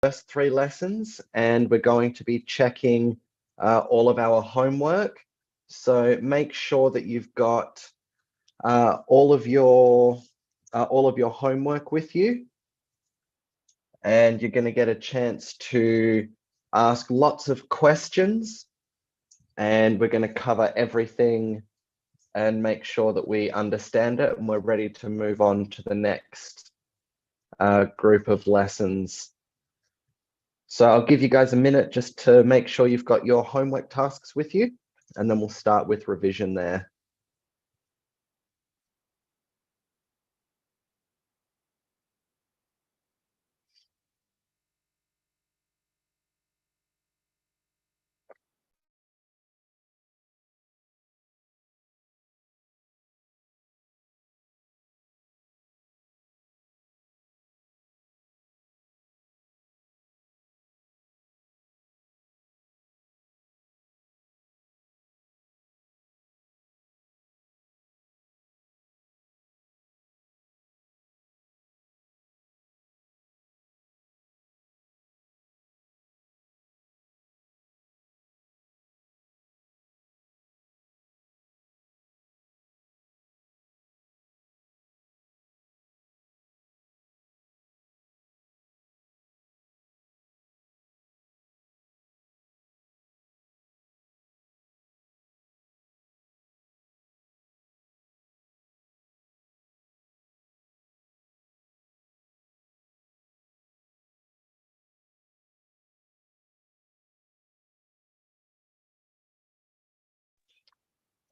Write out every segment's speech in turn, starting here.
first 3 lessons, and we're going to be checking all of our homework. So make sure that you've got all of your homework with you, and you're going to get a chance to ask lots of questions, and we're going to cover everything and make sure that we understand it and we're ready to move on to the next group of lessons. So I'll give you guys a minute just to make sure you've got your homework tasks with you, and then we'll start with revision there.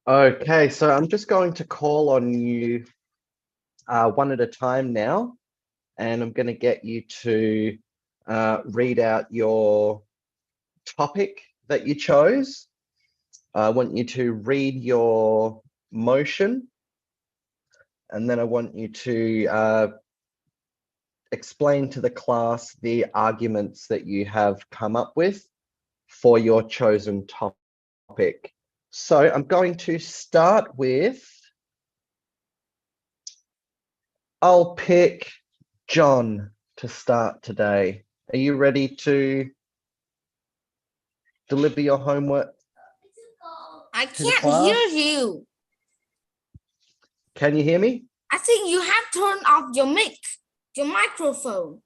Okay, so I'm just going to call on you one at a time now, and I'm going to get you to read out your topic that you chose. I want you to read your motion, and then I want you to explain to the class the arguments that you have come up with for your chosen topic. So I'm going to start with, I'll pick John to start today. Are you ready to deliver your homework? I can't hear you. Can you hear me? I think you have turned off your mic, your microphone.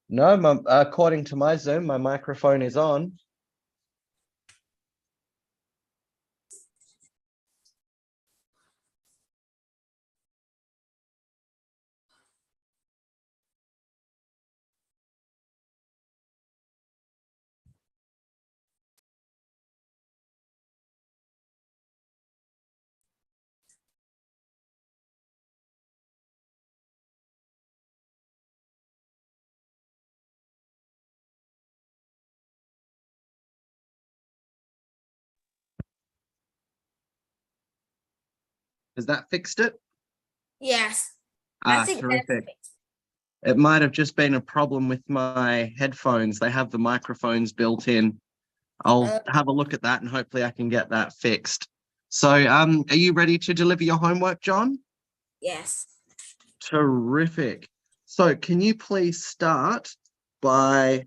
No, according to my Zoom, my microphone is on. Has that fixed it? Yes. I think terrific. It might have just been a problem with my headphones. They have the microphones built in. I'll have a look at that and hopefully I can get that fixed. So are you ready to deliver your homework, John? Yes. Terrific. So can you please start by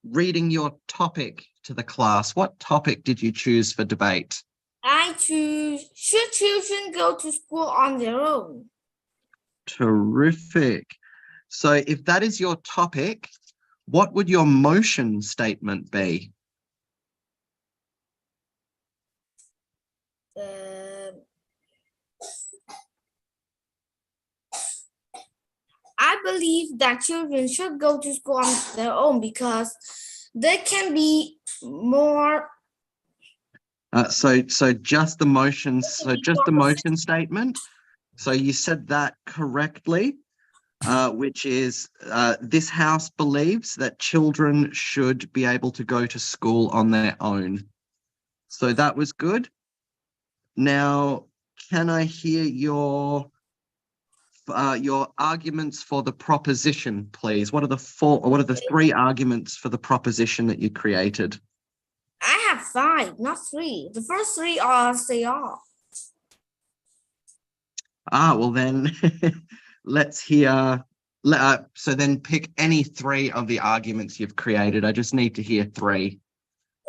reading your topic to the class? What topic did you choose for debate? I choose, should children go to school on their own? Terrific. So if that is your topic, what would your motion statement be? I believe that children should go to school on their own because they can be more. So just the motions. So just the motion statement. So you said that correctly, which is this house believes that children should be able to go to school on their own. So that was good. Now, can I hear your arguments for the proposition, please? What are the 3 arguments for the proposition that you created? I have 5, not 3. The first 3 are they are. Well then, let's hear So then pick any three of the arguments you've created. I just need to hear three.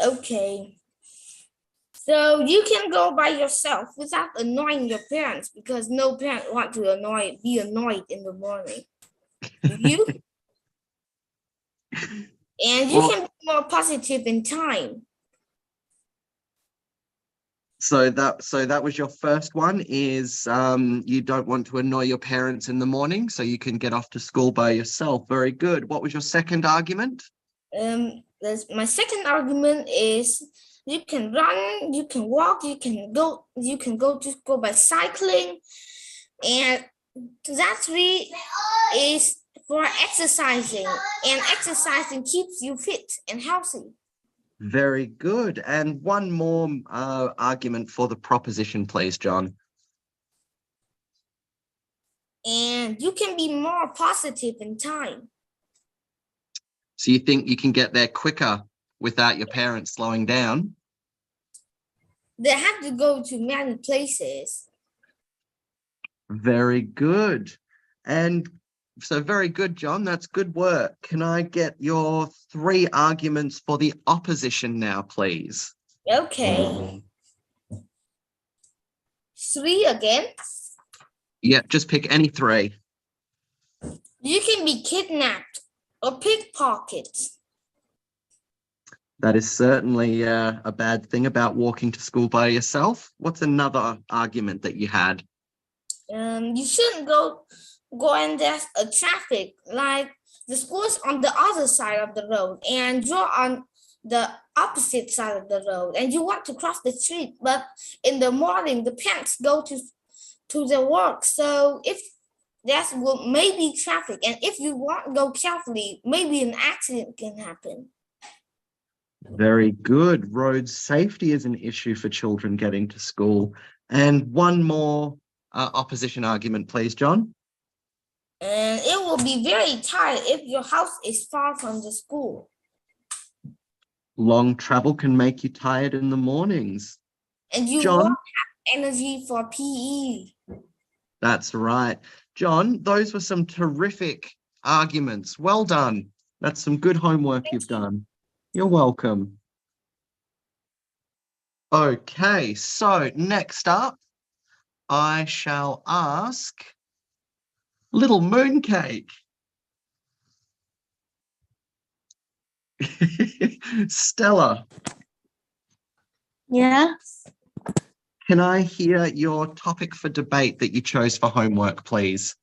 Okay. So you can go by yourself without annoying your parents because no parent want to be annoyed in the morning. You and you can be more positive in time. So that was your first one is you don't want to annoy your parents in the morning, so you can get off to school by yourself. Very good. What was your second argument? My second argument is you can run, you can walk, you can go to school by cycling, and that three is for exercising, and exercising keeps you fit and healthy. Very good. And one more argument for the proposition, please, John. And you can be more positive in time. So you think you can get there quicker without your parents slowing down? They have to go to many places. Very good. And so very good, John. That's good work. Can I get your three arguments for the opposition now, please? Okay. Three again? Yeah, just pick any three. You can be kidnapped or pickpockets. That is certainly a bad thing about walking to school by yourself. What's another argument that you had? You shouldn't go and there's a traffic, like the school is on the other side of the road and you're on the opposite side of the road and you want to cross the street, but in the morning the parents go to their work. So if there's maybe traffic, and if you won't go carefully, maybe an accident can happen. Very good. Road safety is an issue for children getting to school. And one more opposition argument, please, John. And it will be very tired if your house is far from the school. Long travel can make you tired in the mornings. And you won't have energy for PE. That's right. John, those were some terrific arguments. Well done. That's some good homework you've done. You're welcome. Okay, so next up, I shall ask Little Mooncake. Stella. Yes. Can I hear your topic for debate that you chose for homework, please?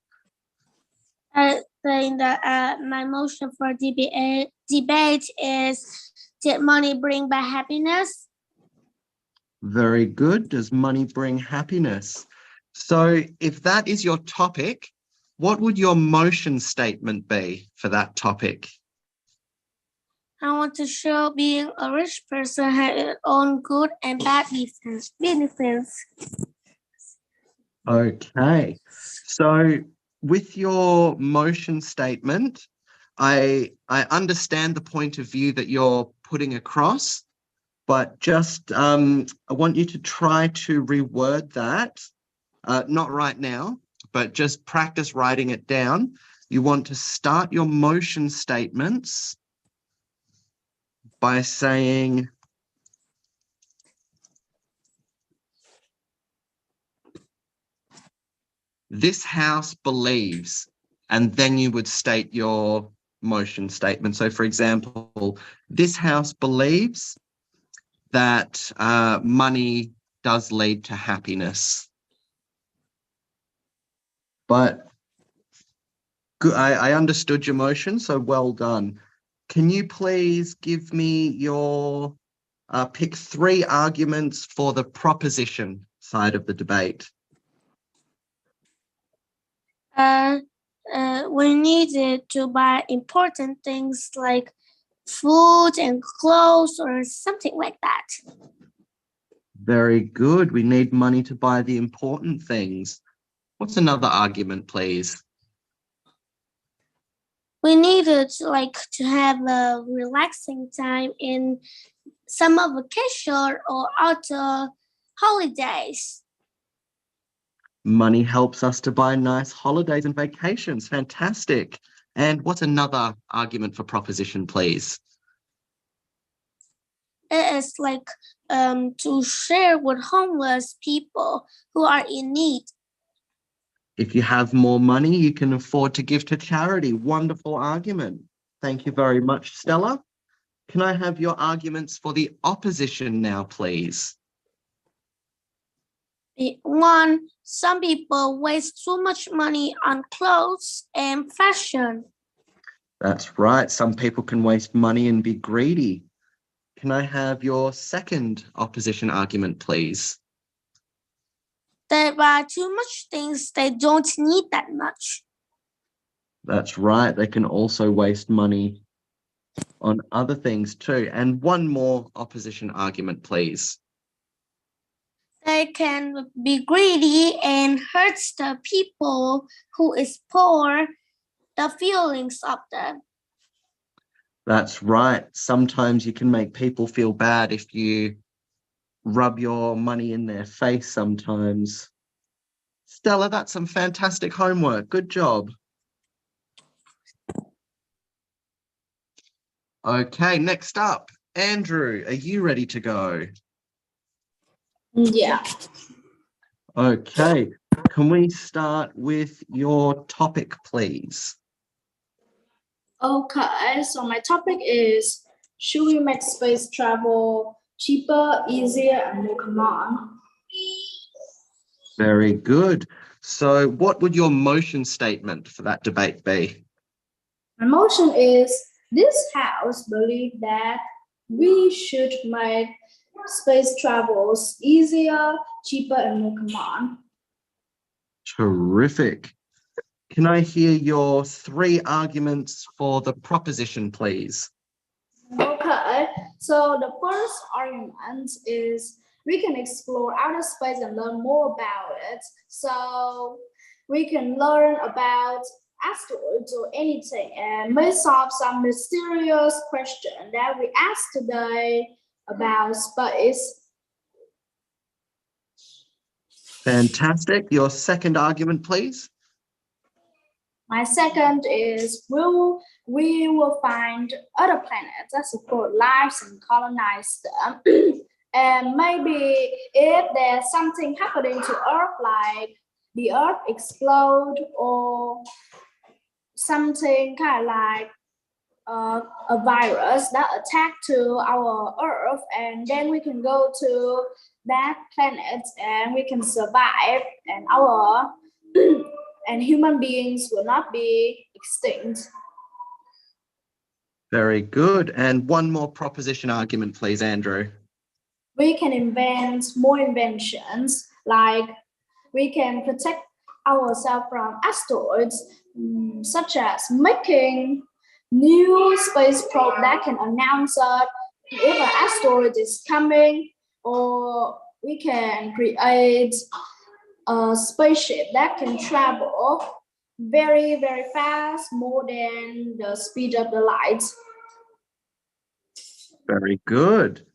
I think that my motion for debate is, did money bring back happiness? Very good. Does money bring happiness? So if that is your topic, what would your motion statement be for that topic? I want to show being a rich person has its own good and bad benefits. Okay. So with your motion statement, I understand the point of view that you're putting across, but just I want you to try to reword that, not right now, but just practice writing it down. You want to start your motion statements by saying, this house believes, and then you would state your motion statement. So for example, this house believes that money does lead to happiness. But I understood your motion, so well done. Can you please give me your pick three arguments for the proposition side of the debate? We needed to buy important things like food and clothes or something like that. Very good. We need money to buy the important things. What's another argument, please? We needed to have a relaxing time in summer vacation or autumn holidays. Money helps us to buy nice holidays and vacations. Fantastic. And what's another argument for proposition, please? It is like to share with homeless people who are in need. If you have more money, you can afford to give to charity. Wonderful argument. Thank you very much, Stella. Can I have your arguments for the opposition now, please? One, some people waste too much money on clothes and fashion. That's right. Some people can waste money and be greedy. Can I have your second opposition argument, please? They buy too much things they don't need that much. That's right. They can also waste money on other things too. And one more opposition argument, please. They can be greedy and hurts the people who is poor, the feelings of them. That's right. Sometimes you can make people feel bad if you rub your money in their face sometimes. Stella, that's some fantastic homework. Good job. Okay, next up, Andrew, are you ready to go? Yeah. Okay, can we start with your topic, please? Okay, so my topic is, should we make space travel cheaper, easier, and more common? Very good. So what would your motion statement for that debate be? My motion is, this house believes that we should make space travels easier, cheaper, and more common. Terrific. Can I hear your three arguments for the proposition, please? Okay, so the first argument is we can explore outer space and learn more about it. So we can learn about asteroids or anything and may solve some mysterious question that we asked today about space. Fantastic. Your second argument, please. My second is we will find other planets that support lives and colonize them. And maybe if there's something happening to Earth, like the Earth explode or something kind of like a virus that attack to our Earth, and then we can go to that planet and we can survive, and our and human beings will not be extinct. Very good. And one more proposition argument, please, Andrew. We can invent more inventions, like we can protect ourselves from asteroids, such as making new space probe that can announce if an asteroid is coming, or we can create a spaceship that can travel very, very fast, more than the speed of the light. Very good.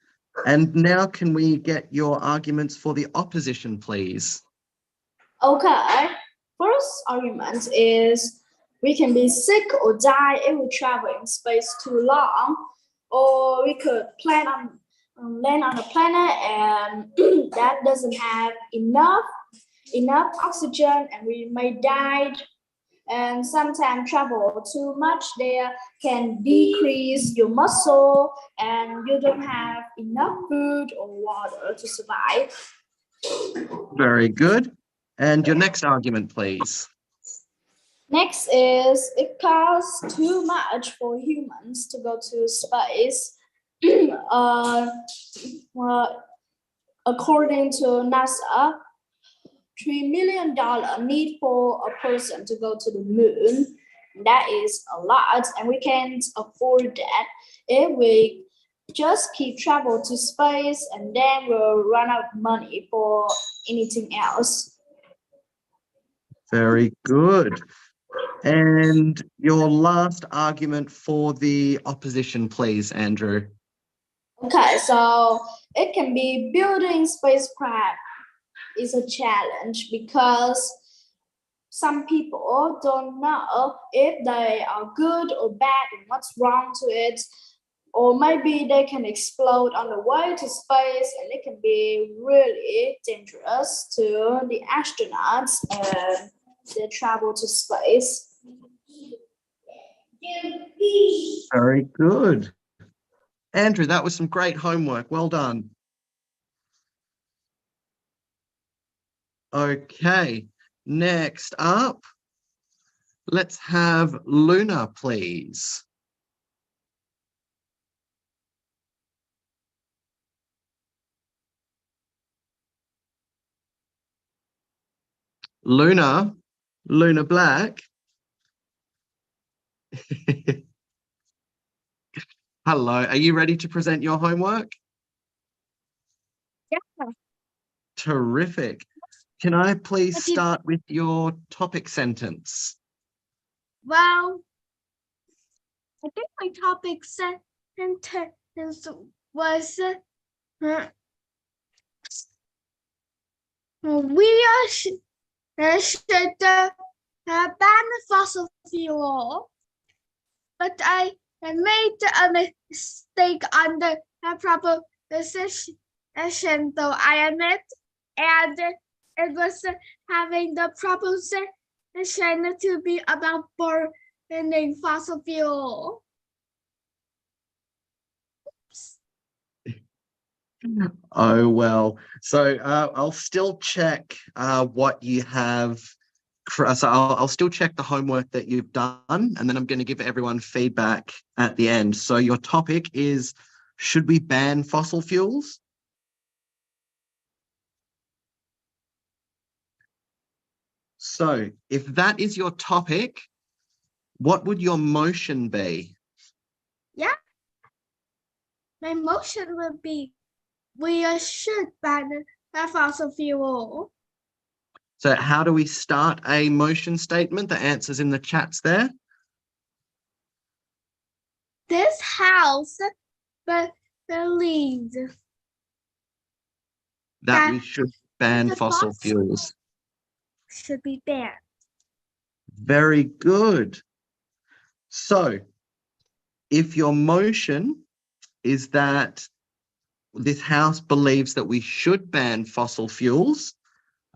And now can we get your arguments for the opposition, please? Okay, first argument is we can be sick or die if we travel in space too long, or we could plan on land on a planet and that doesn't have enough oxygen and we may die. And sometimes travel too much there can decrease your muscle and you don't have enough food or water to survive. Very good. And your next argument, please. Next is it costs too much for humans to go to space. According to NASA, $3 million need for a person to go to the moon. That is a lot, and we can't afford that if we just keep travel to space, and then we'll run out of money for anything else. Very good. And your last argument for the opposition, please, Andrew. Okay, so it can be building spacecraft is a challenge because some people don't know if they are good or bad and what's wrong to it. Or maybe they can explode on the way to space and it can be really dangerous to the astronauts and their travel to space. Very good. Andrew, that was some great homework. Well done. Okay, next up, let's have Luna, please. Luna Black. Hello, are you ready to present your homework? Yeah. Terrific. Can I please start with your topic sentence? Well, I think my topic sentence was we should ban fossil fuel, but I made a mistake on the proposition, though I admit, and it was having the proposition to be about burning fossil fuel. Oh, well, so I'll still check what you have. So I'll still check the homework that you've done, and then I'm going to give everyone feedback at the end. So your topic is, should we ban fossil fuels? So if that is your topic, what would your motion be? Yeah. My motion would be, we should ban fossil fuel. So how do we start a motion statement? The answer's in the chats there. This house believes that we should ban fossil fuels. Should be banned. Very good. So if your motion is that this house believes that we should ban fossil fuels,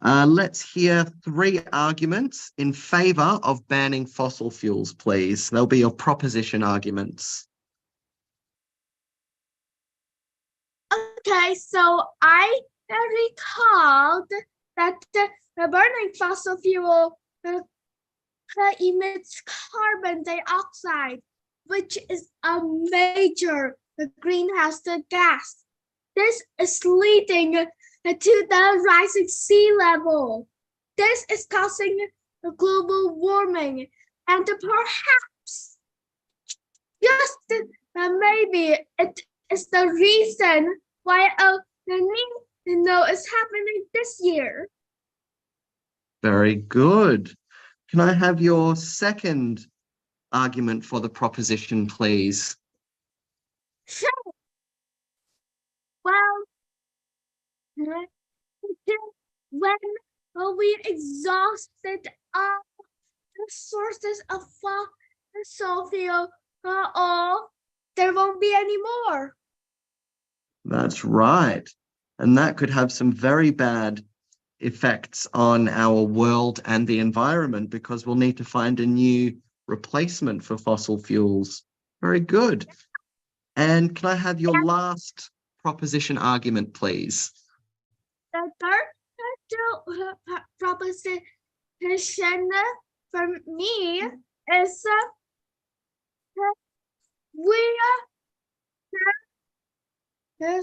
let's hear 3 arguments in favor of banning fossil fuels, please. They'll be your proposition arguments. Okay, so I recalled that the burning fossil fuel emits carbon dioxide, which is a major greenhouse gas. This is leading to the rising sea level. This is causing global warming, and perhaps, just maybe, it is the reason why El Niño is happening this year. Very good. Can I have your second argument for the proposition, please? Sure. Well, when we exhausted all the sources of fossil fuel, there won't be any more. That's right. And that could have some very bad effects on our world and the environment, because we'll need to find a new replacement for fossil fuels. Very good. And can I have your last proposition argument, please? The third proposition for me is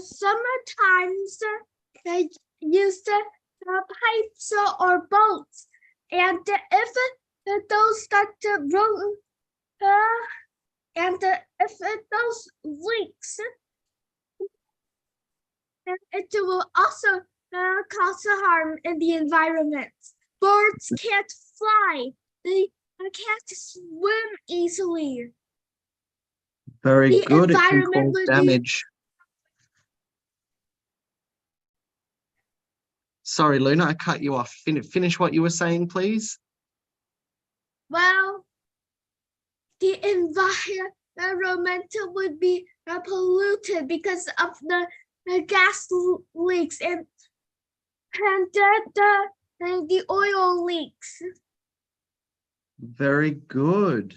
sometimes they use pipes or boats, and if those got broken, and if those leaks, it will also cause harm in the environment. Birds can't fly. They can't swim easily. Very good. It can cause damage. Sorry, Luna, I cut you off. Finish what you were saying, please. Well, the environment would be polluted because of the gas leaks and the oil leaks. Very good.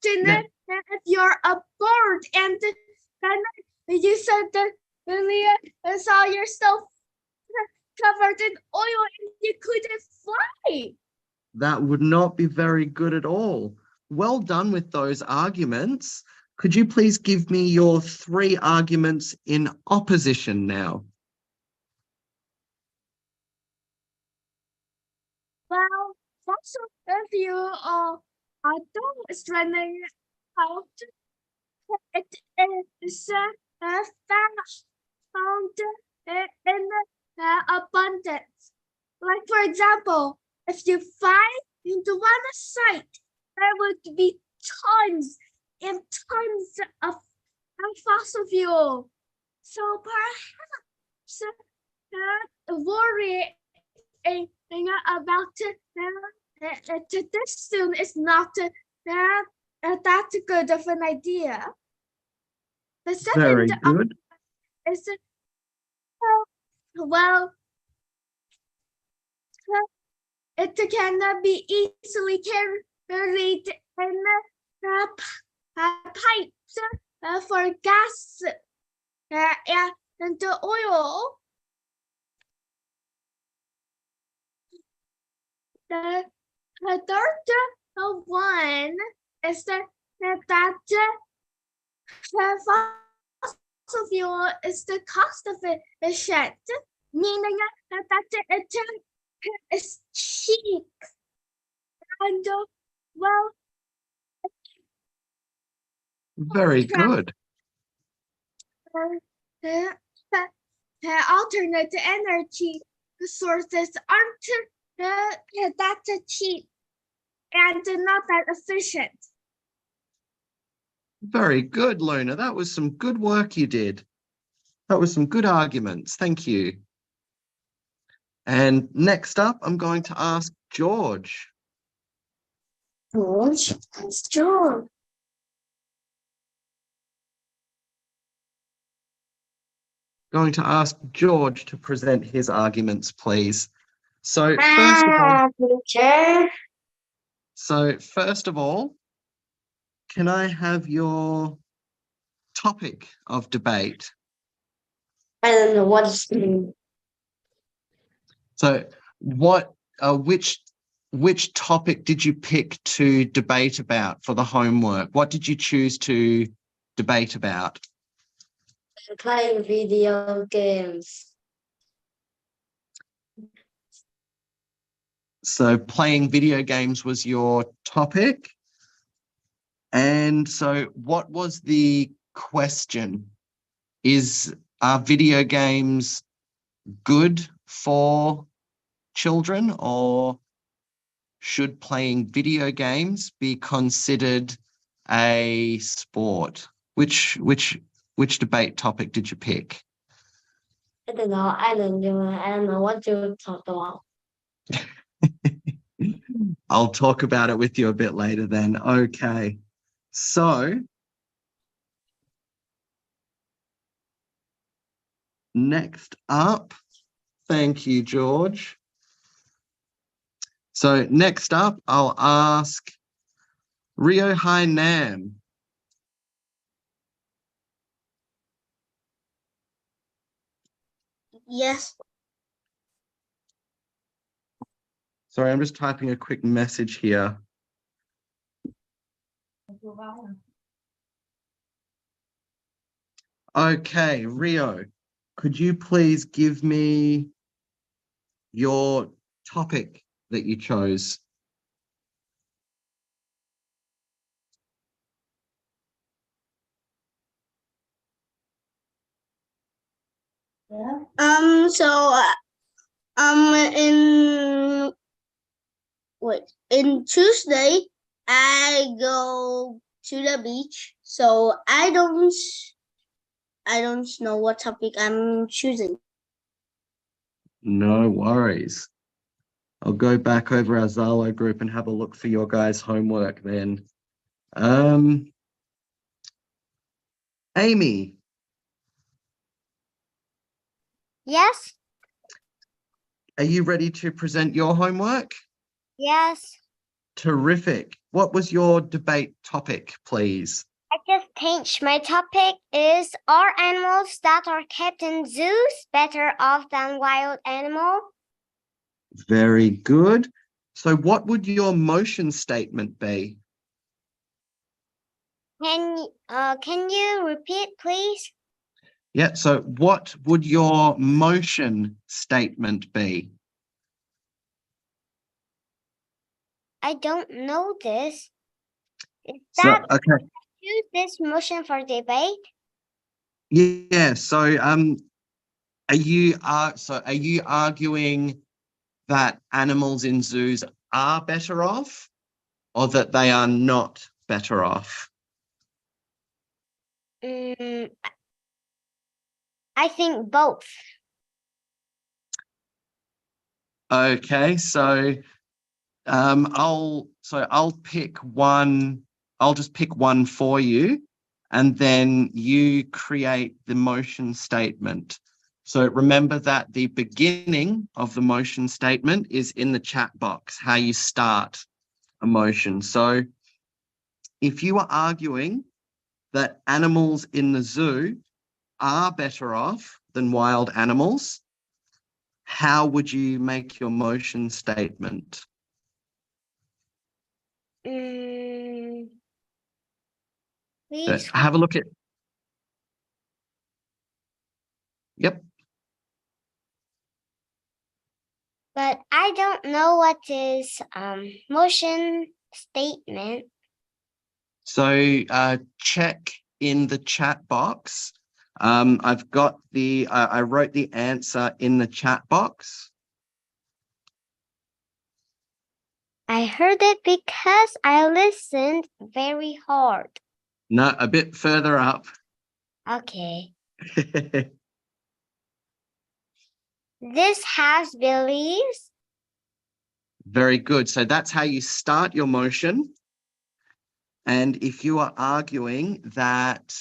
Imagine if you're a bird and then you said that earlier saw yourself covered in oil and you couldn't fly. That would not be very good at all. Well done with those arguments. Could you please give me your 3 arguments in opposition now? Well, also if you dog is running out, it is found in abundance. Like for example, if you find into one site, there would be tons and tons of fossil fuel. So perhaps worry about this soon is not that good of an idea. The Very second good. is well, it cannot be easily carried in pipes for gas and the oil. The third one is that fossil fuel is the cost efficient, meaning that it is cheap and well. Very good. Alternate energy sources aren't that cheap and not that efficient. Very good, Luna. That was some good work you did. That was some good arguments. Thank you. And next up, I'm going to ask George. George, it's George. Going to ask George to present his arguments, please. So first of all, can I have your topic of debate? I don't know what it's mean. So which topic did you pick to debate about for the homework? What did you choose to debate about? Playing video games. So playing video games was your topic. And so what was the question? Are video games good for children, or should playing video games be considered a sport? Which debate topic did you pick? I don't know. I don't know what to talk about. I'll talk about it with you a bit later then. Okay. So next up, thank you, George. So next up, I'll ask Rio Hai Nam. Yes. Sorry, I'm just typing a quick message here. Okay, Rio, could you please give me your topic that you chose? In Tuesday I go to the beach, so I don't know what topic I'm choosing. No worries. I'll go back over our Zalo group and have a look for your guys' homework then. Amy, Yes, are you ready to present your homework? yes. Terrific. What was your debate topic, please? I just changed my topic is, are animals that are kept in zoos better off than wild animals? Very good. So what would your motion statement be? Can you repeat, please? Yeah, so what would your motion statement be? I don't know this. Is So, that okay. use this motion for debate? Yeah, so are you arguing that animals in zoos are better off or that they are not better off? I think both. Okay, so I'll pick one. I'll just pick one for you, and then you create the motion statement. So remember that the beginning of the motion statement is in the chat box, how you start a motion. So if you are arguing that animals in the zoo are better off than wild animals, how would you make your motion statement? Please. Have a look at. Yep. But I don't know what is motion statement. So check in the chat box. I've got the, I wrote the answer in the chat box. I heard it because I listened very hard. No, a bit further up. Okay. This house believes. Very good. So that's how you start your motion. And if you are arguing that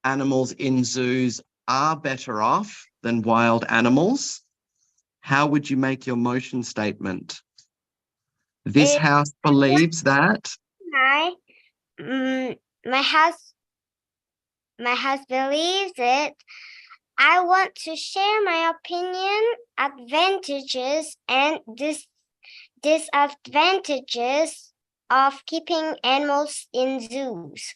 animals in zoos are better off than wild animals, how would you make your motion statement? This house believes that. My house believes it. I want to share my opinion, advantages and disadvantages of keeping animals in zoos.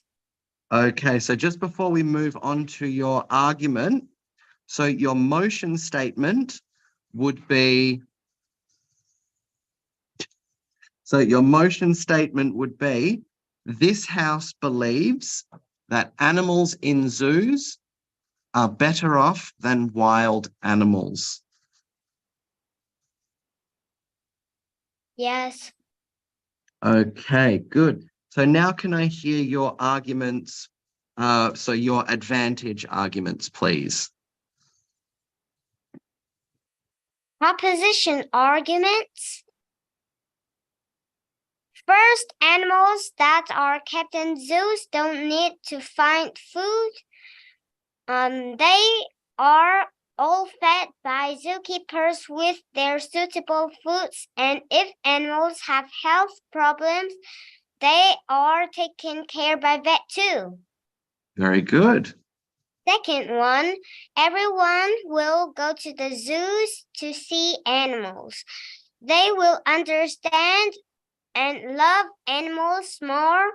Okay, so just before we move on to your argument, so your motion statement would be, this house believes that animals in zoos are better off than wild animals. Yes. Okay, good. So now can I hear your arguments, so your advantage arguments, please? Proposition arguments. First, animals that are kept in zoos don't need to find food. They are all fed by zookeepers with their suitable foods, and if animals have health problems, they are taken care by vet too. Very good. Second one, everyone will go to the zoos to see animals. They will understand and love animals more,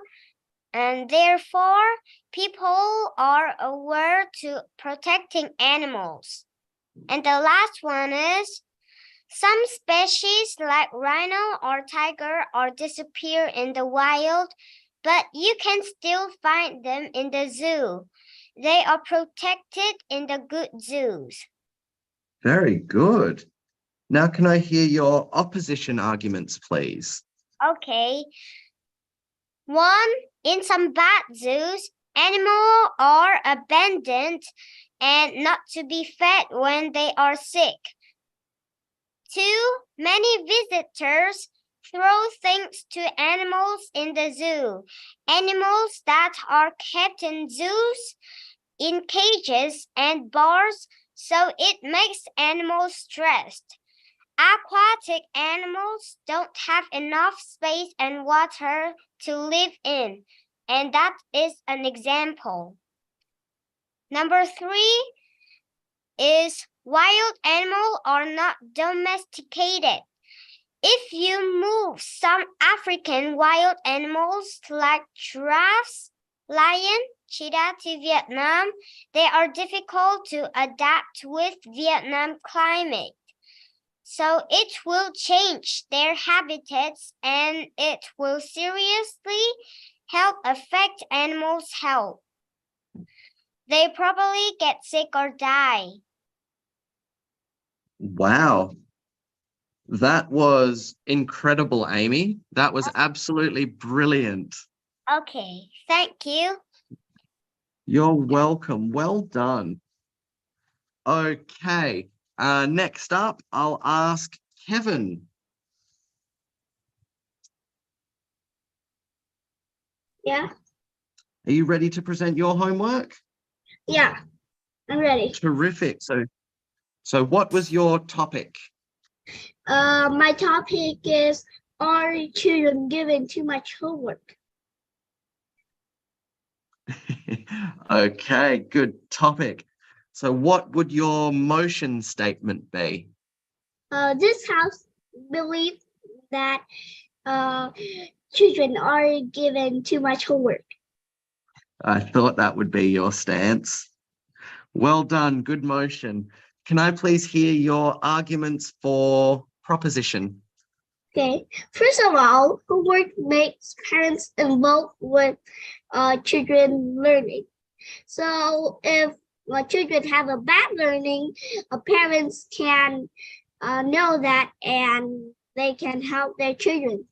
and therefore people are aware to protecting animals. And the last one is, some species like rhino or tiger are disappear in the wild, but you can still find them in the zoo. They are protected in the good zoos. Very good. Now can I hear your opposition arguments, please? Okay. One, in some bad zoos, animals are abandoned and not to be fed when they are sick. Too many visitors throw things to animals in the zoo. Animals that are kept in zoos, in cages and bars, so it makes animals stressed. Aquatic animals don't have enough space and water to live in, and that is an example. Number 3 is wild animals are not domesticated. If you move some African wild animals like giraffes, lion, cheetah to Vietnam, they are difficult to adapt with Vietnam climate. So it will change their habitats and it will seriously help affect animals' health. They probably get sick or die. Wow. That was incredible, Amy. That was absolutely brilliant. Okay, thank you. You're welcome. Well done. Okay. Next up, I'll ask Kevin. Yeah, Are you ready to present your homework? yeah, I'm ready. Terrific. So what was your topic? My topic is, are children given too much homework? Okay, good topic. So what would your motion statement be? This house believes that children are given too much homework. I thought that would be your stance. Well done, good motion. Can I please hear your arguments for proposition? Okay, first of all, homework makes parents involved with children learning. So if children have a bad learning, parents can know that and they can help their children.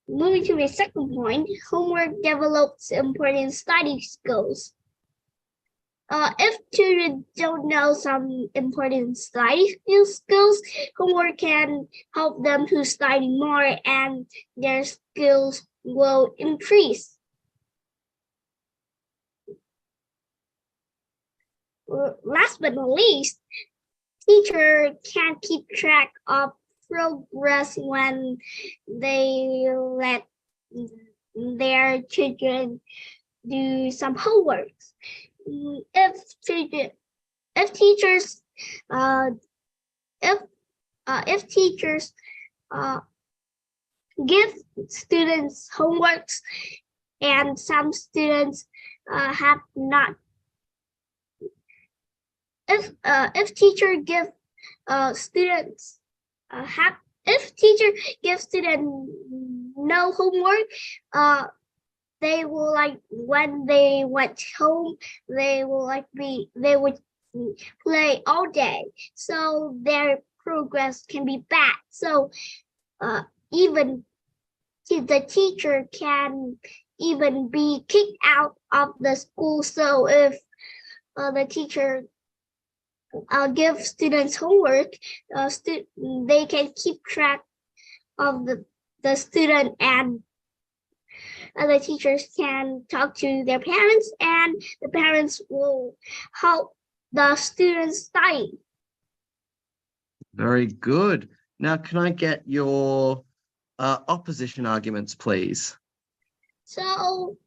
Moving to my second point, homework develops important study skills. If children don't know some important study skills, homework can help them to study more and their skills will increase. Last but not least, teacher can keep track of progress when they let their children do some homework. If teachers give students homeworks and some students have not. If teacher give students if teacher gives students no homework, they will like when they went home, they would play all day, so their progress can be bad. So even the teacher can even be kicked out of the school. So if the teacher give students homework, they can keep track of the student, and the teachers can talk to their parents, and the parents will help the students study. Very good. Now, can I get your opposition arguments, please? So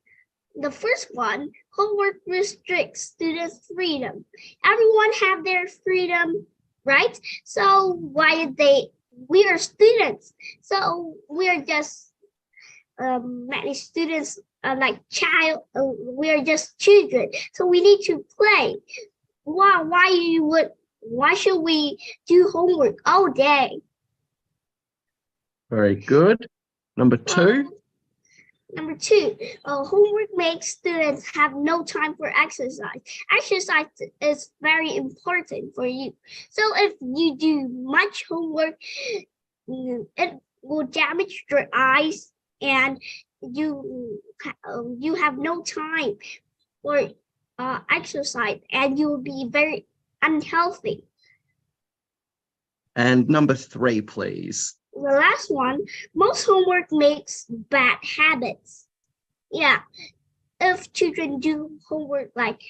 the first one, homework restricts students' freedom. Everyone have their freedom, right? So we are students, so we are just many students like we are just children, so we need to play. Why should we do homework all day? Very good. Number two. Number two, homework makes students have no time for exercise. Exercise is very important for you. So if you do much homework, it will damage your eyes, and you have no time for exercise, and you will be very unhealthy. And number 3, please. The last one, most homework makes bad habits. Yeah, if children do homework like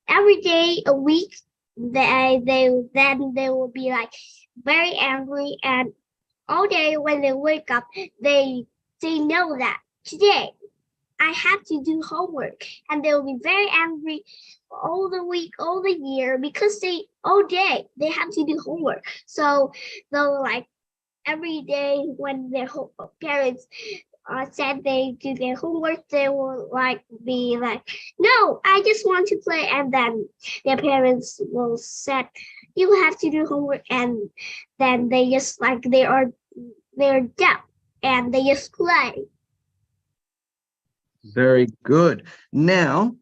every day a week, then they will be like very angry, and all day when they wake up, they know that today I have to do homework, and they will be very angry all the week, all the year, because all day they have to do homework. So they'll like every day when their parents said they do their homework, they will be like, no, I just want to play. And then their parents will say, you have to do homework. And then they just they're deaf and they just play. Very good. Now,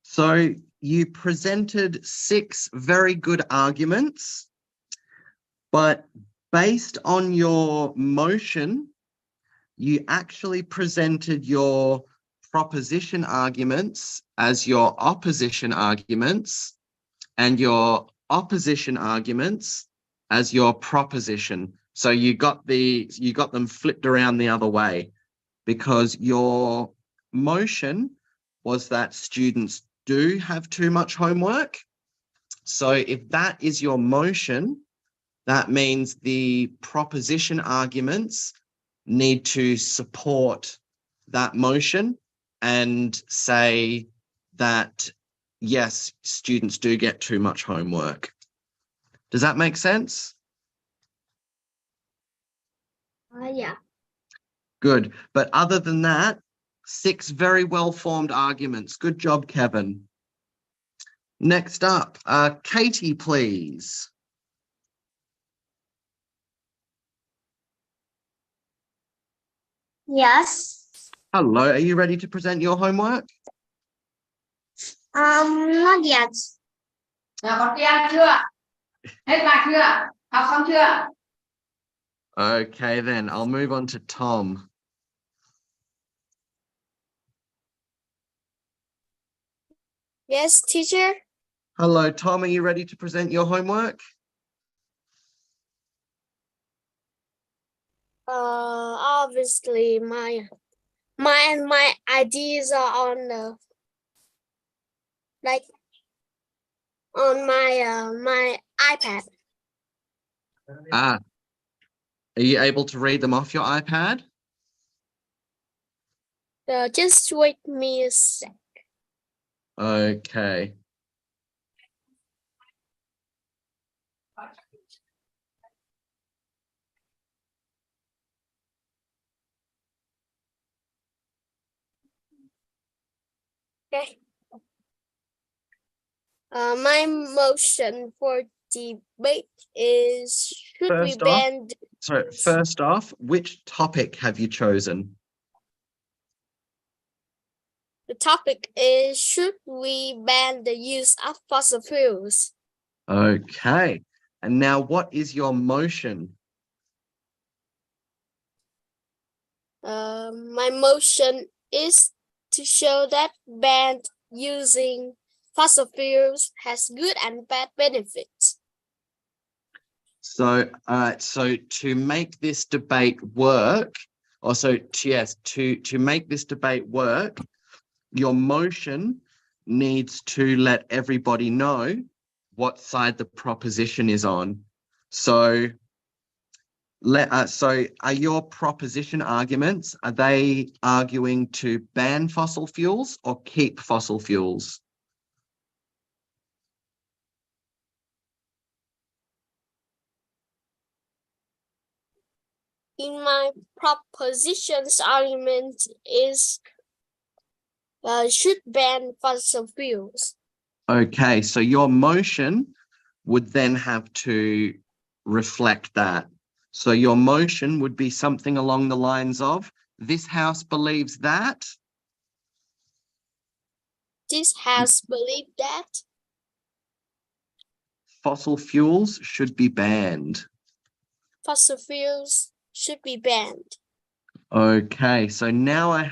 so you presented 6 very good arguments, but based on your motion, you actually presented your proposition arguments as your opposition arguments and your opposition arguments as your proposition. So you got them flipped around the other way, because your motion was that students do have too much homework. So if that is your motion, that means the proposition arguments need to support that motion and say that, yes, students do get too much homework. Does that make sense? Yeah. Good. But other than that, 6 very well-formed arguments. Good job, Kevin. Next up, Katie, please. Yes. Hello, are you ready to present your homework? Not yet. Okay, then I'll move on to Tom. Yes, teacher. Hello, Tom, are you ready to present your homework? Obviously my ideas are on my iPad. Are you able to read them off your iPad? Just wait me a sec. Okay. Okay. My motion for debate is, should we ban? First off, which topic have you chosen? The topic is, should we ban the use of fossil fuels? Okay. And now what is your motion? My motion is to show that ban using fossil fuels has good and bad benefits. So to make this debate work, to make this debate work, your motion needs to let everybody know what side the proposition is on. So are your proposition arguments, are they arguing to ban fossil fuels or keep fossil fuels? In my proposition's argument is should ban fossil fuels. Okay, so your motion would then have to reflect that. So your motion would be something along the lines of, this house believes that. This house believes that. Fossil fuels should be banned. Fossil fuels should be banned. Okay, so now I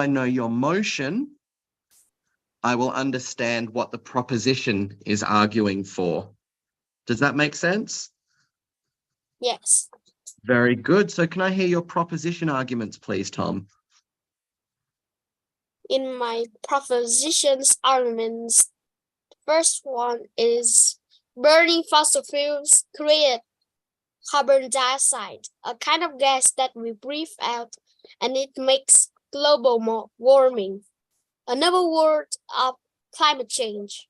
know your motion. I will understand what the proposition is arguing for. Does that make sense? Yes. Very good. So can I hear your proposition arguments, please, Tom? In my propositions arguments, the first one is burning fossil fuels create carbon dioxide, a kind of gas that we breathe out, and it makes global warming. Another word of climate change.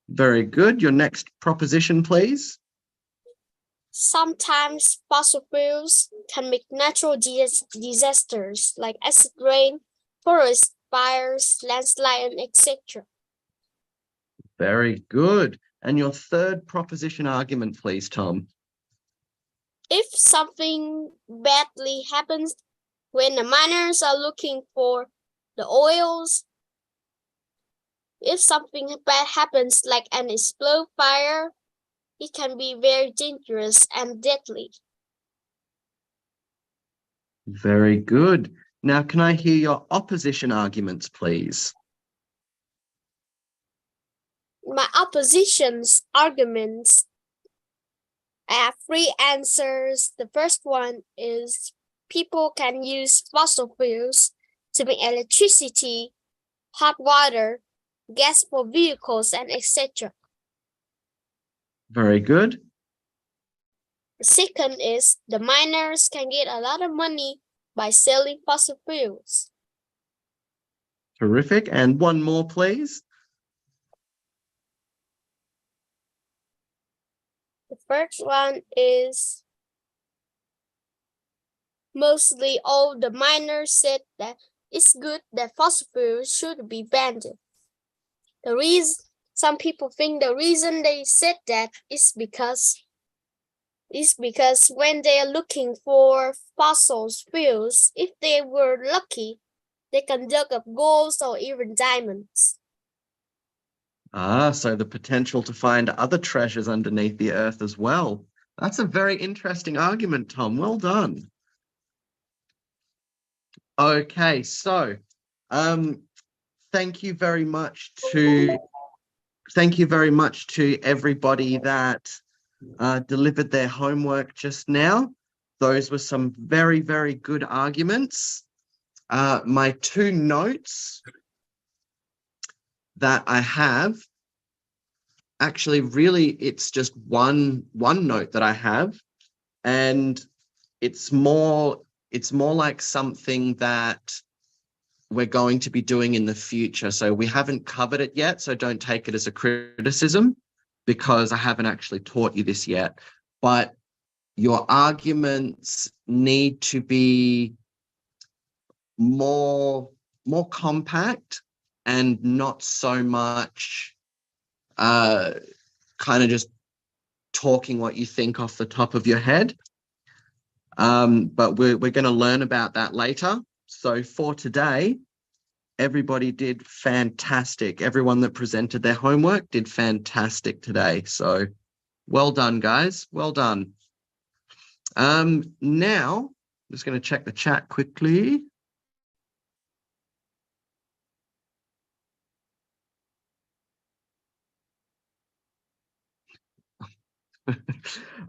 Very good. Your next proposition, please. Sometimes fossil fuels can make natural disasters like acid rain, forest fires, landslide, and etc. Very good. And your third proposition argument, please, Tom. If something badly happens when the miners are looking for the oils, if something bad happens like an explode fire, it can be very dangerous and deadly. Very good. Now, can I hear your opposition arguments, please? My opposition's arguments, I have three answers. The first one is people can use fossil fuels to make electricity, hot water, gas for vehicles, and etc. Very good. The second is the miners can get a lot of money by selling fossil fuels. Terrific. And one more, please. The first one is mostly all the miners said that it's good that fossil fuels should be banned. Some people think the reason they said that is because when they are looking for fossil fuels, if they were lucky, they can dig up gold or even diamonds. Ah, so the potential to find other treasures underneath the earth as well. That's a very interesting argument, Tom. Well done. Okay, so thank you very much to everybody that delivered their homework just now. Those were some very, very good arguments. My two notes that I have, actually really it's just one note that I have, and it's more like something that we're going to be doing in the future. So we haven't covered it yet, so don't take it as a criticism because I haven't actually taught you this yet. But your arguments need to be more compact and not so much kind of just talking what you think off the top of your head. But we're going to learn about that later. So for today, everybody did fantastic. Everyone that presented their homework did fantastic today. So well done, guys. Well done. Now, I'm just going to check the chat quickly.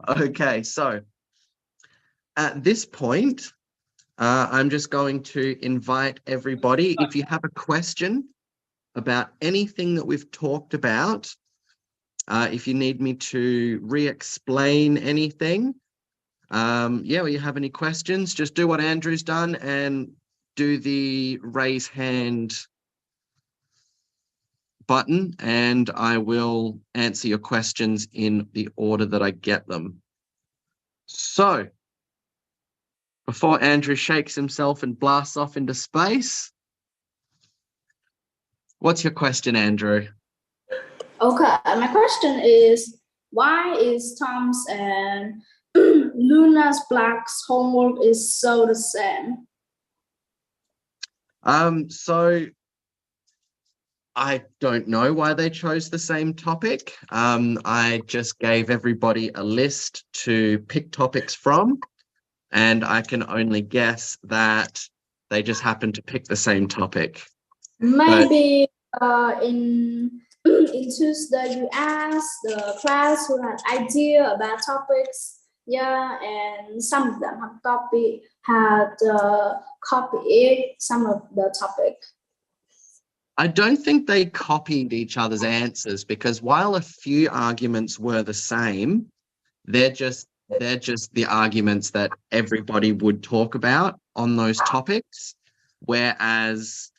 Okay, so at this point, I'm just going to invite everybody, if you have a question about anything that we've talked about, if you need me to re-explain anything, or you have any questions, just do what Andrew's done and do the raise hand button, and I will answer your questions in the order that I get them. So, before Andrew shakes himself and blasts off into space, what's your question, Andrew? Okay, my question is, why is Tom's and Luna's Black's homework is so the same? So I don't know why they chose the same topic. I just gave everybody a list to pick topics from, and I can only guess that they just happened to pick the same topic. Maybe in in Tuesday, you ask the class who had idea about topics. Yeah, and some of them have copied some of the topic. I don't think they copied each other's answers, because while a few arguments were the same, they're just the arguments that everybody would talk about on those topics, whereas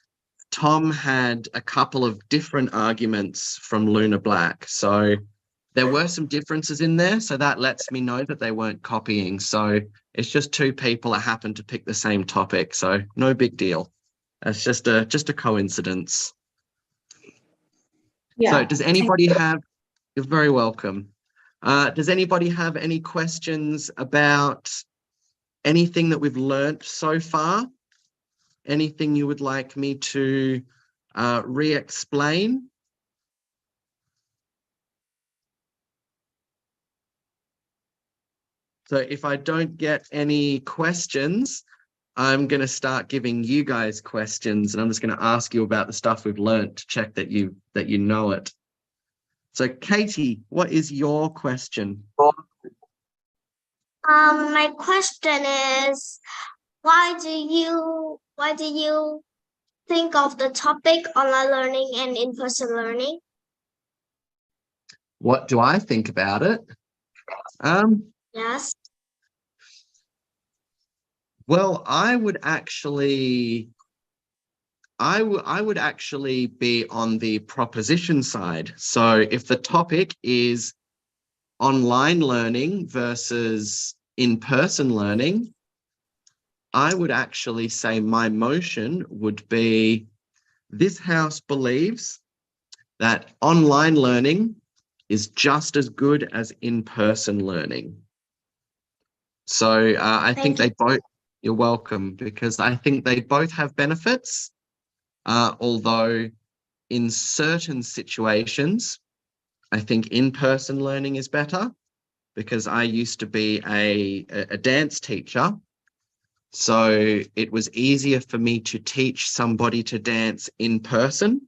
Tom had a couple of different arguments from Luna Black. So there were some differences in there. So that lets me know that they weren't copying. So it's just two people that happened to pick the same topic. So no big deal. That's just a coincidence. Yeah. So does anybody have, you're very welcome. Does anybody have any questions about anything that we've learned so far? Anything you would like me to re-explain? So if I don't get any questions, I'm going to start giving you guys questions, and I'm just going to ask you about the stuff we've learned to check that you know it. So Katie, what is your question? My question is, why do you think of the topic online learning and in-person learning? What do I think about it? Yes. Well, I would actually be on the proposition side. So if the topic is online learning versus in-person learning, I would actually say my motion would be, this house believes that online learning is just as good as in-person learning. So I think they both, you're welcome, because I think they both have benefits, although in certain situations, I think in-person learning is better, because I used to be a dance teacher. So it was easier for me to teach somebody to dance in person.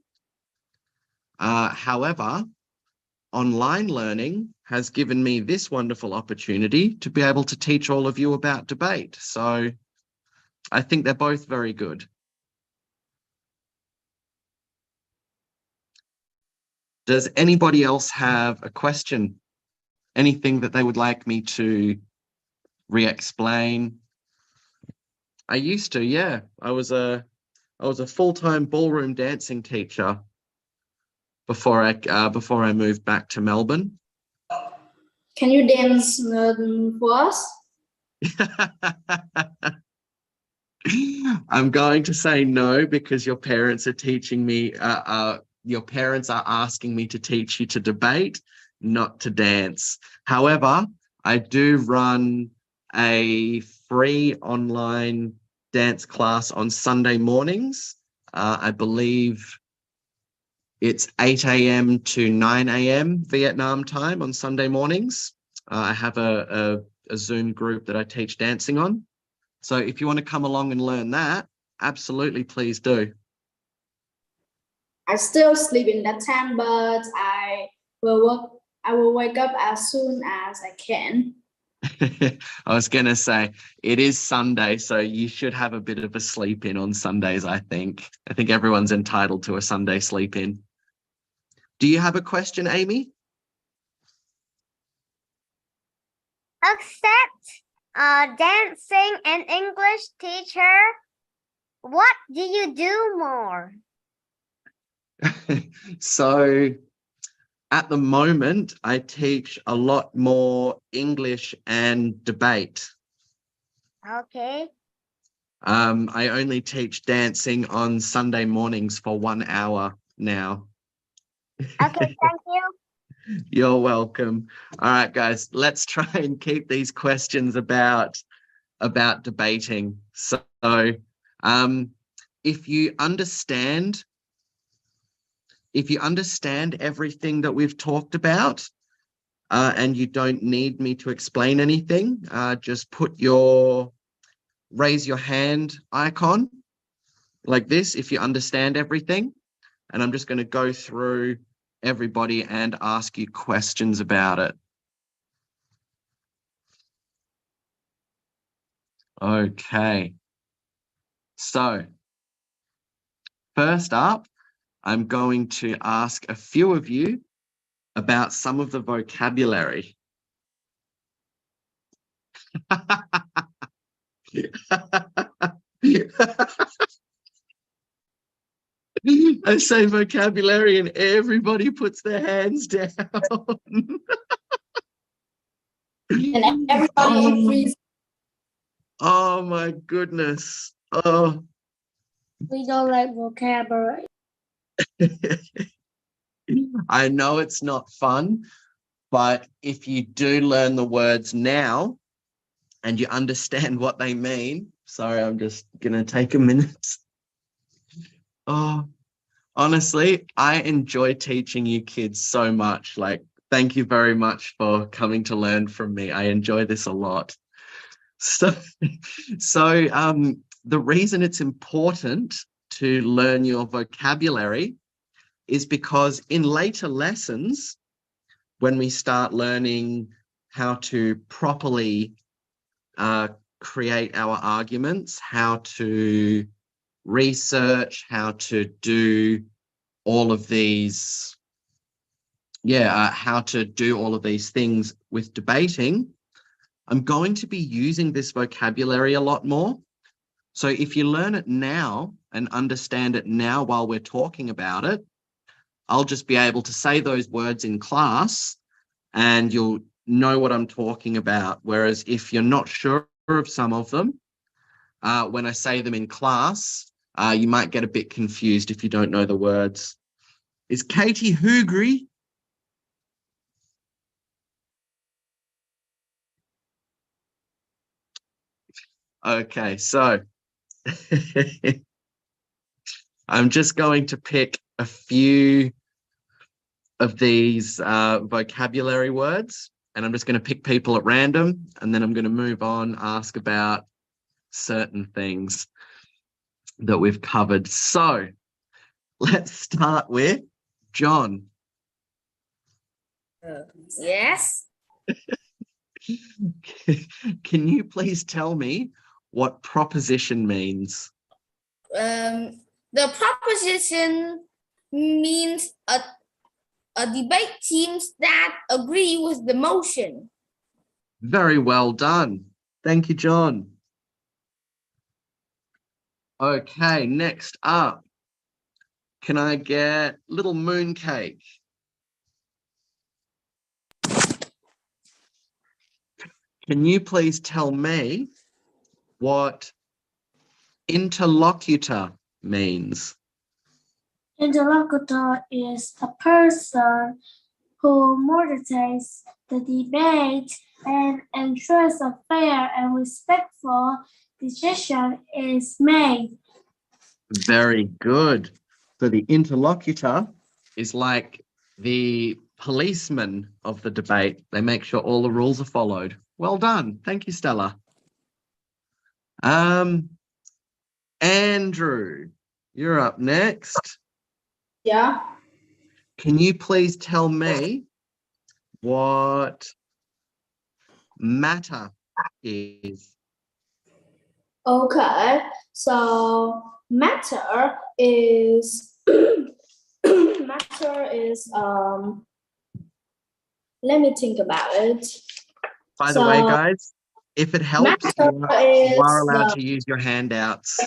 However, online learning has given me this wonderful opportunity to be able to teach all of you about debate. So I think they're both very good. Does anybody else have a question? Anything that they would like me to re-explain? I used to, yeah. I was a full-time ballroom dancing teacher before I moved back to Melbourne. Can you dance for us? I'm going to say no, because your parents are teaching me, your parents are asking me to teach you to debate, not to dance. However, I do run a free online dance class on Sunday mornings. I believe it's 8 a.m. to 9 a.m. Vietnam time on Sunday mornings. I have a Zoom group that I teach dancing on. So if you want to come along and learn that, absolutely, please do. I still sleep in that time, but I will wake up as soon as I can. I was going to say, it is Sunday, so you should have a bit of a sleep in on Sundays, I think. I think everyone's entitled to a Sunday sleep in. Do you have a question, Amy? Except dancing and English teacher, what do you do more? So at the moment, I teach a lot more English and debate. Okay. I only teach dancing on Sunday mornings for 1 hour now. Okay, thank you. You're welcome. All right, guys, let's try and keep these questions about debating. So if you understand everything that we've talked about, and you don't need me to explain anything, just raise your hand icon like this if you understand everything. And I'm just going to go through everybody and ask you questions about it. Okay. So, first up, I'm going to ask a few of you about some of the vocabulary. I say vocabulary and everybody puts their hands down. And everybody agrees. Oh my goodness. Oh. We don't like vocabulary. I know it's not fun, but if you do learn the words now and you understand what they mean, sorry, I'm just going to take a minute. Oh, honestly, I enjoy teaching you kids so much. Like, thank you very much for coming to learn from me. I enjoy this a lot. So the reason it's important to learn your vocabulary is because in later lessons, when we start learning how to properly create our arguments, how to research, how to do all of these, how to do all of these things with debating, I'm going to be using this vocabulary a lot more. So if you learn it now and understand it now while we're talking about it, I'll just be able to say those words in class and you'll know what I'm talking about. Whereas if you're not sure of some of them, when I say them in class, you might get a bit confused if you don't know the words. Is Katie hungry? Okay, so I'm just going to pick a few of these vocabulary words, and I'm just going to pick people at random, and then I'm going to move on, ask about certain things that we've covered. So let's start with John. Yes. Can you please tell me what proposition means? The proposition means a debate teams that agree with the motion. Very well done. Thank you, John. Okay, next up. Can I get little mooncake? Can you please tell me what interlocutor means? Interlocutor is a person who moderates the debate and ensures a fair and respectful decision is made. Very good. So the interlocutor is like the policeman of the debate. They make sure all the rules are followed. Well done. Thank you, Stella. Andrew, you're up next. Yeah. Can you please tell me what matter is? Okay. So matter is matter is let me think about it. By the way, guys, if it helps, you are allowed to use your handouts.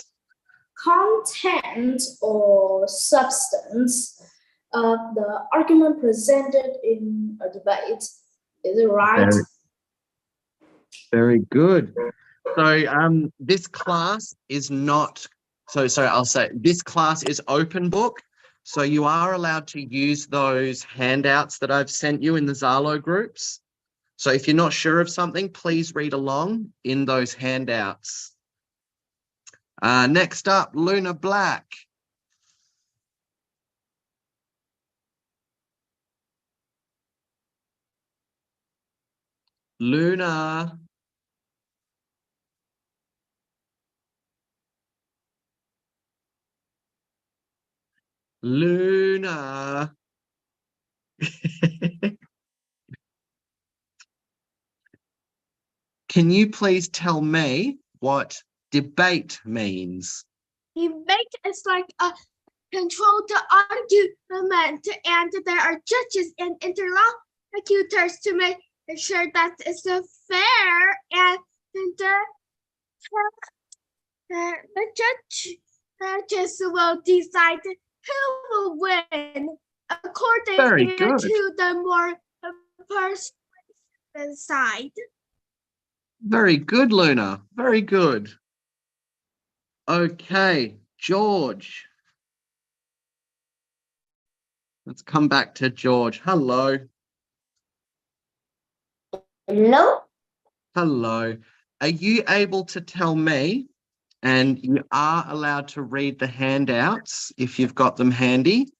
Content or substance of the argument presented in a debate. Is it right? Very good. So this class is not, I'll say this class is open book. So you are allowed to use those handouts that I've sent you in the Zalo groups. So if you're not sure of something, please read along in those handouts. Next up, Luna Black. Luna. Luna. Can you please tell me what debate means? Debate is like a control the argument, and there are judges and interlocutors to make sure that it's fair, and the judges will decide who will win according Very good. to the more persuasive side. Very good, Luna. Very good. Okay, George. Let's come back to George. Hello. Hello? Hello. Are you able to tell me, and you are allowed to read the handouts if you've got them handy.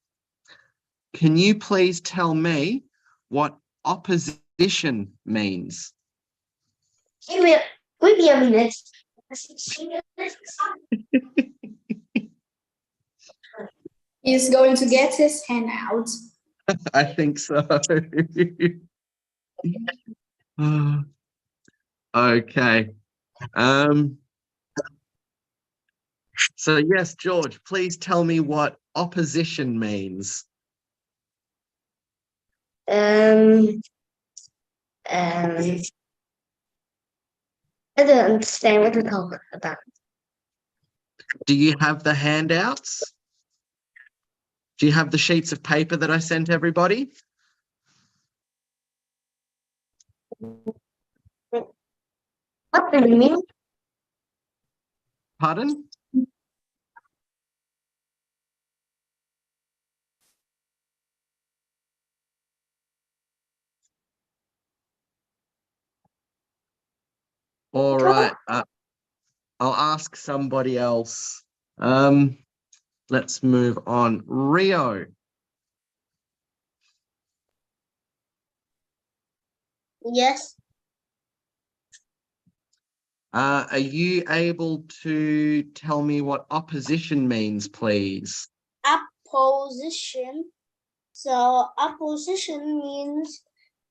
Can you please tell me what opposition means? Give me a minute. He's going to get his hand out. I think so. Okay. So yes, George, please tell me what opposition means. I don't understand what you're talking about. Do you have the handouts? Do you have the sheets of paper that I sent everybody? What do you mean? Pardon? All right. I'll ask somebody else. Let's move on. Rio. Yes. Are you able to tell me what opposition means, please? Opposition. So opposition means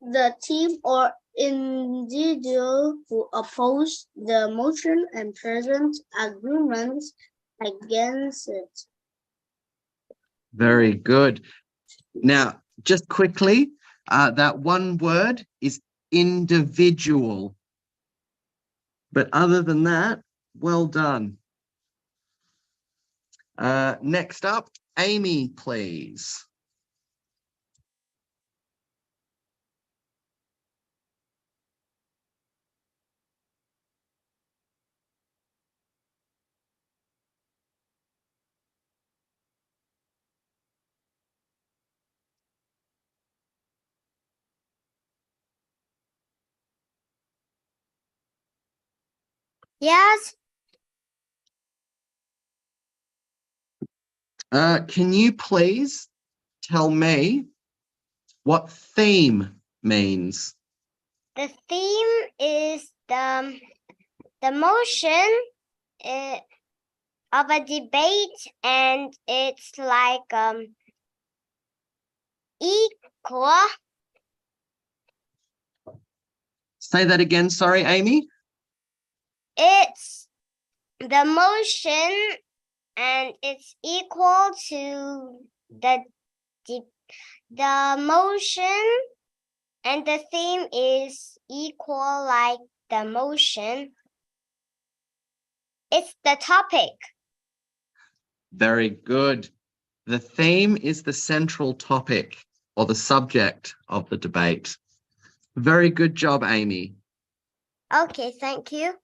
the team or individual who oppose the motion and present agreements against it. Very good. Now, just quickly, that one word is individual. But other than that, well done. Next up, Amy, please. Yes. Can you please tell me what theme means? The theme is the motion of a debate, and it's like equal. Say that again, sorry, Amy. It's the motion, and it's equal to the motion, and the theme is equal like the motion. It's the topic. Very good. The theme is the central topic or the subject of the debate. Very good job, Amy. Okay, thank you.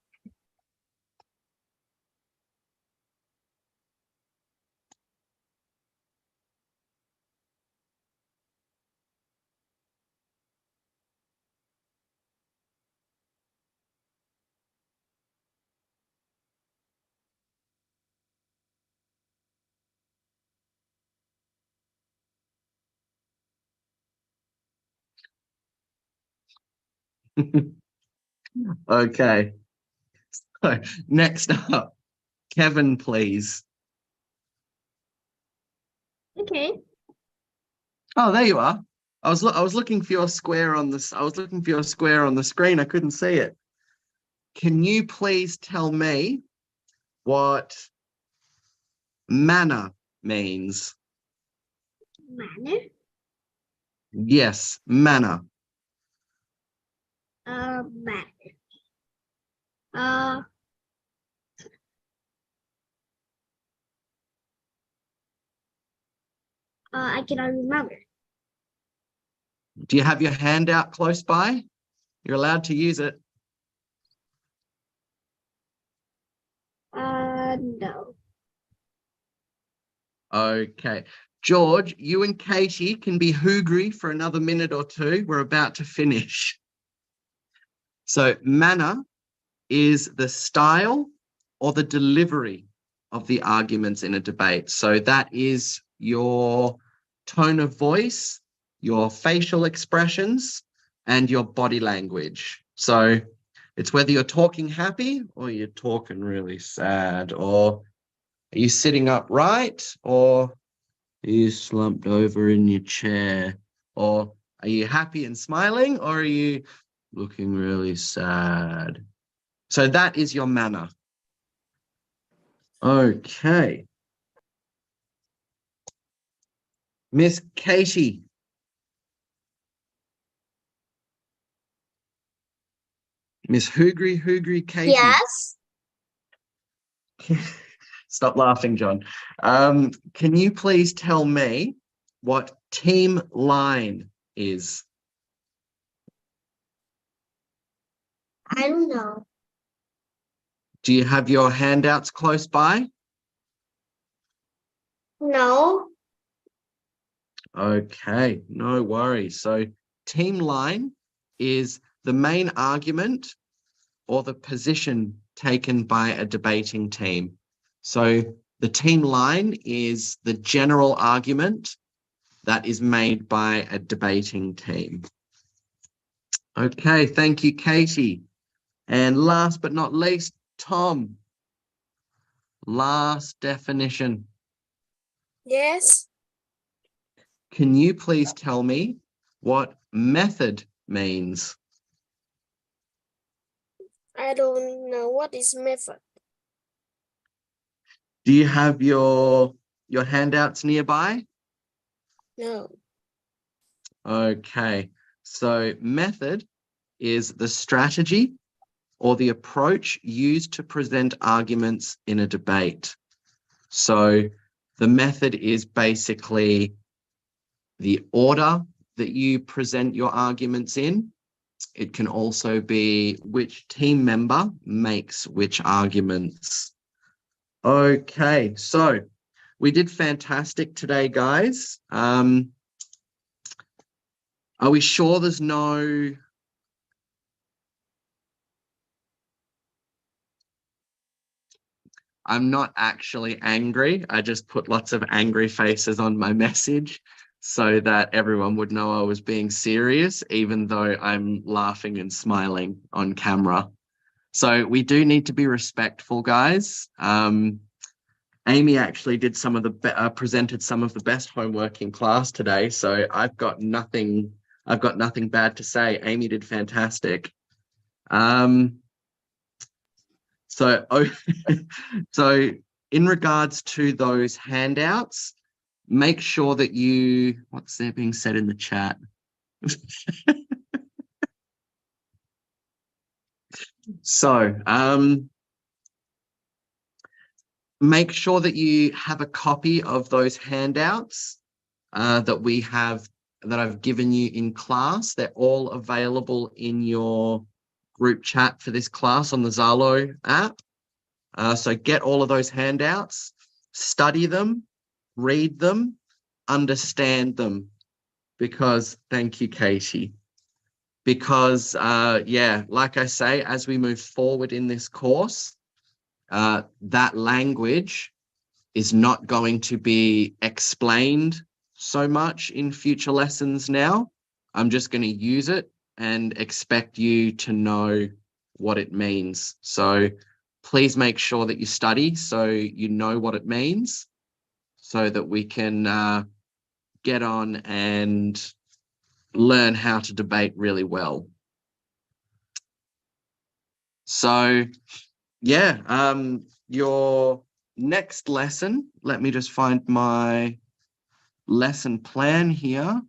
Okay. So next up, Kevin, please. Okay. Oh, there you are. I was looking for your square on this. I was looking for your square on the screen. I couldn't see it. Can you please tell me what manner means? Manner. Yes, manner. Manner. Uh, I cannot remember. Do you have your handout close by? You're allowed to use it. No. Okay. George, you and Katie can be hoogry for another minute or two. We're about to finish. So manner is the style or the delivery of the arguments in a debate. So that is your tone of voice, your facial expressions, and your body language. So it's whether you're talking happy or you're talking really sad, or are you sitting upright, or are you slumped over in your chair, or are you happy and smiling, or are you looking really sad? So that is your manner. Okay. Miss Katie. Miss Hoogry Katie. Yes. Stop laughing, John. Can you please tell me what team line is? I don't know. Do you have your handouts close by? No. Okay, no worries. So team line is the main argument or the position taken by a debating team. So the team line is the general argument that is made by a debating team. Okay, thank you, Katie. And last but not least, Tom. Last definition. Yes. Can you please tell me what method means? I don't know what is method. Do you have your handouts nearby? No. Okay, so method is the strategy or the approach used to present arguments in a debate. So the method is basically the order that you present your arguments in. It can also be which team member makes which arguments. Okay, so we did fantastic today, guys. Are we sure there's no... I'm not actually angry. I just put lots of angry faces on my message so that everyone would know I was being serious, even though I'm laughing and smiling on camera. So we do need to be respectful, guys. Amy actually did some of the presented some of the best homework in class today, so I've got nothing bad to say. Amy did fantastic. So in regards to those handouts, make sure that what's there being said in the chat? So make sure that you have a copy of those handouts that I've given you in class. They're all available in your group chat for this class on the Zalo app. So get all of those handouts, study them, read them, understand them, because thank you, Katie. Because yeah, like I say, as we move forward in this course, that language is not going to be explained so much in future lessons now. I'm just going to use it and expect you to know what it means. So please make sure that you study so you know what it means, so that we can get on and learn how to debate really well. So, yeah, your next lesson, let me just find my lesson plan here.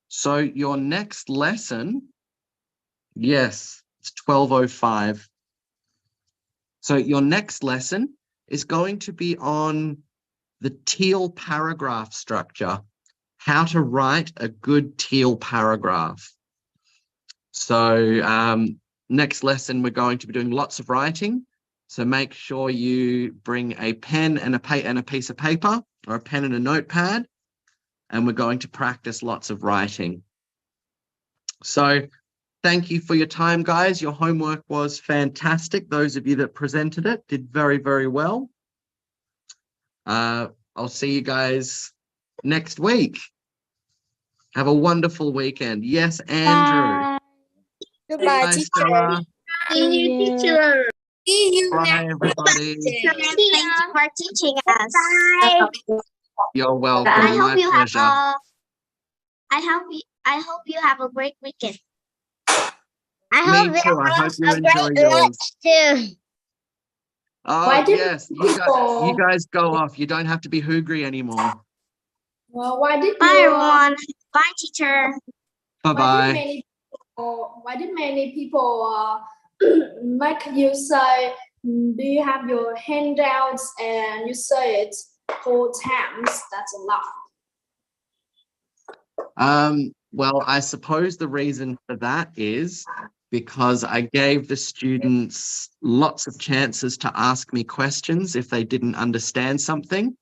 So your next lesson, yes, it's 12:05. So your next lesson is going to be on the teal paragraph structure, how to write a good teal paragraph. So next lesson, we're going to be doing lots of writing. So make sure you bring a pen and a piece of paper, or a pen and a notepad, and we're going to practice lots of writing. So thank you for your time, guys. Your homework was fantastic. Those of you that presented it did very, very well. I'll see you guys next week. Have a wonderful weekend. Yes, Andrew. Goodbye, Bye, Stella. See you, teacher. See you Bye, next everybody. Thank you for teaching us. Bye. You're welcome. I My hope you pleasure. have I hope you have a great weekend. I Me hope too. I hope you a enjoy great yours. lunch too. Oh, Why did yes. You guys go off. You don't have to be hoogry anymore. Well, why did Bye, you, everyone. Bye, teacher. Bye-bye. why did many people make you say, do you have your handouts, and you say it 4 times? That's a lot. Well, I suppose the reason for that is because I gave the students lots of chances to ask me questions if they didn't understand something,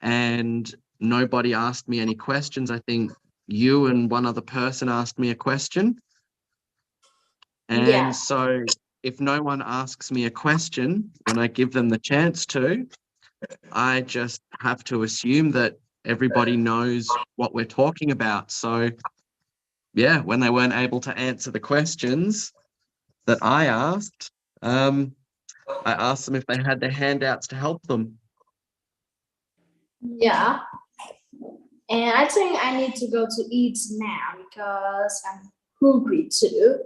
and nobody asked me any questions. I think you and one other person asked me a question. And Yeah. so if no one asks me a question when I give them the chance to, I just have to assume that everybody knows what we're talking about. So yeah, when they weren't able to answer the questions that I asked them if they had their handouts to help them. Yeah. And I think I need to go to eat now because I'm hungry too.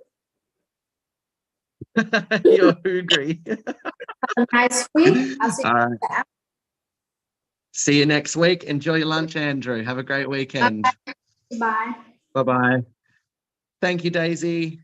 You're hungry. Have a nice week. I'll see you All right. back. See you next week. Enjoy your lunch, Andrew. Have a great weekend. Bye. Bye-bye. Thank you, Daisy.